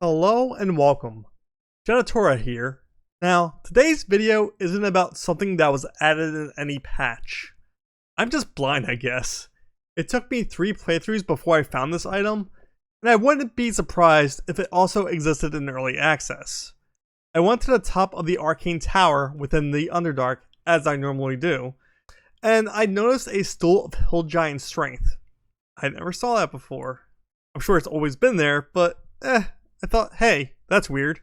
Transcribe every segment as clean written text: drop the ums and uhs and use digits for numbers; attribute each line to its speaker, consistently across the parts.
Speaker 1: Hello and welcome. Jettatura here. Now, today's video isn't about something that was added in any patch. I'm just blind, I guess. It took me 3 playthroughs before I found this item, and I wouldn't be surprised if it also existed in early access. I went to the top of the Arcane Tower within the Underdark, as I normally do, and I noticed a stool of hill giant strength. I never saw that before. I'm sure it's always been there, but I thought, hey, that's weird.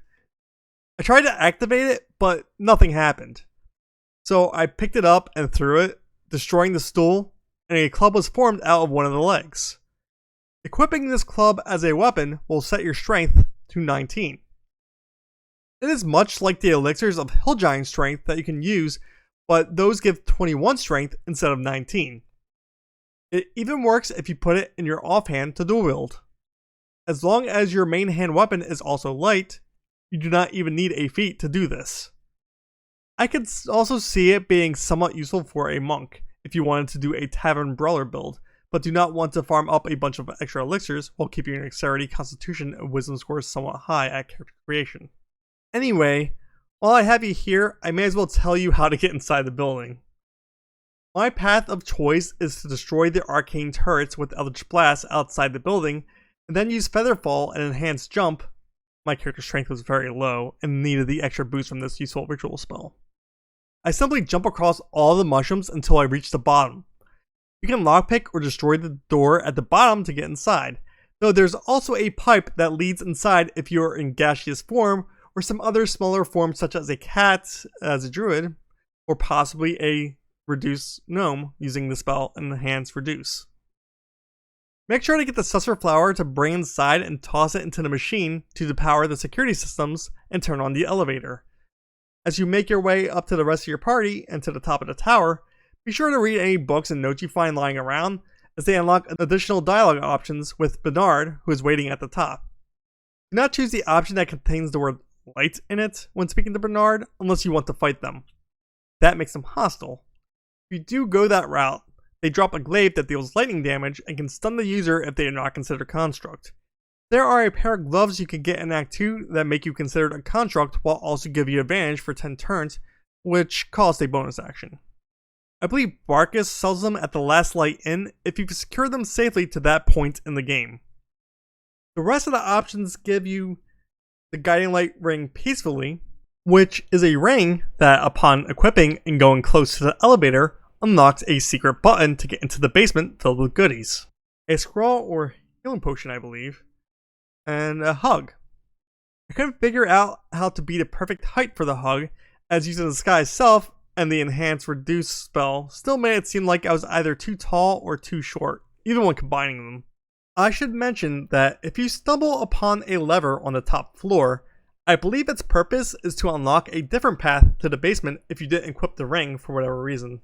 Speaker 1: I tried to activate it, but nothing happened. So I picked it up and threw it, destroying the stool, and a club was formed out of one of the legs. Equipping this club as a weapon will set your strength to 19. It is much like the elixirs of hill giant strength that you can use, but those give 21 strength instead of 19. It even works if you put it in your offhand to dual wield. As long as your main hand weapon is also light, you do not even need a feat to do this. I could also see it being somewhat useful for a monk if you wanted to do a tavern brawler build, but do not want to farm up a bunch of extra elixirs while keeping your dexterity, constitution, and wisdom scores somewhat high at character creation. Anyway, while I have you here, I may as well tell you how to get inside the building. My path of choice is to destroy the arcane turrets with Eldritch Blast outside the building, and then use Featherfall and Enhanced Jump. My character's strength was very low and needed the extra boost from this useful ritual spell. I simply jump across all the mushrooms until I reach the bottom. You can lockpick or destroy the door at the bottom to get inside, though there's also a pipe that leads inside if you're in gaseous form or some other smaller form such as a cat as a druid, or possibly a reduce gnome using the spell Enhance Reduce. Make sure to get the Susser Flower to bring inside and toss it into the machine to depower the security systems and turn on the elevator. As you make your way up to the rest of your party and to the top of the tower, be sure to read any books and notes you find lying around, as they unlock additional dialogue options with Bernard, who is waiting at the top. Do not choose the option that contains the word light in it when speaking to Bernard unless you want to fight them. That makes them hostile. If you do go that route, they drop a glaive that deals lightning damage and can stun the user if they are not considered construct. There are a pair of gloves you can get in Act 2 that make you considered a construct while also give you advantage for 10 turns, which cost a bonus action. I believe Barkus sells them at the Last Light Inn if you secure them safely to that point in the game. The rest of the options give you the Guiding Light Ring Peacefully, which is a ring that upon equipping and going close to the elevator unlocks a secret button to get into the basement filled with goodies. A scroll or healing potion, I believe, and a hug. I couldn't figure out how to be the perfect height for the hug, as using the sky itself and the Enhance Reduce spell still made it seem like I was either too tall or too short, even when combining them. I should mention that if you stumble upon a lever on the top floor, I believe its purpose is to unlock a different path to the basement if you didn't equip the ring for whatever reason.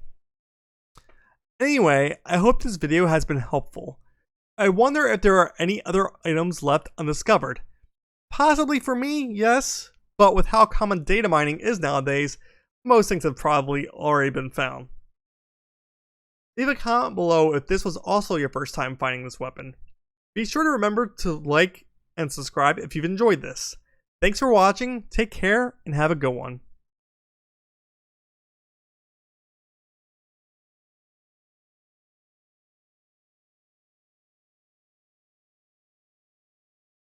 Speaker 1: Anyway, I hope this video has been helpful. I wonder if there are any other items left undiscovered. Possibly for me, yes, but with how common data mining is nowadays, most things have probably already been found. Leave a comment below if this was also your first time finding this weapon. Be sure to remember to like and subscribe if you've enjoyed this. Thanks for watching, take care, and have a good one.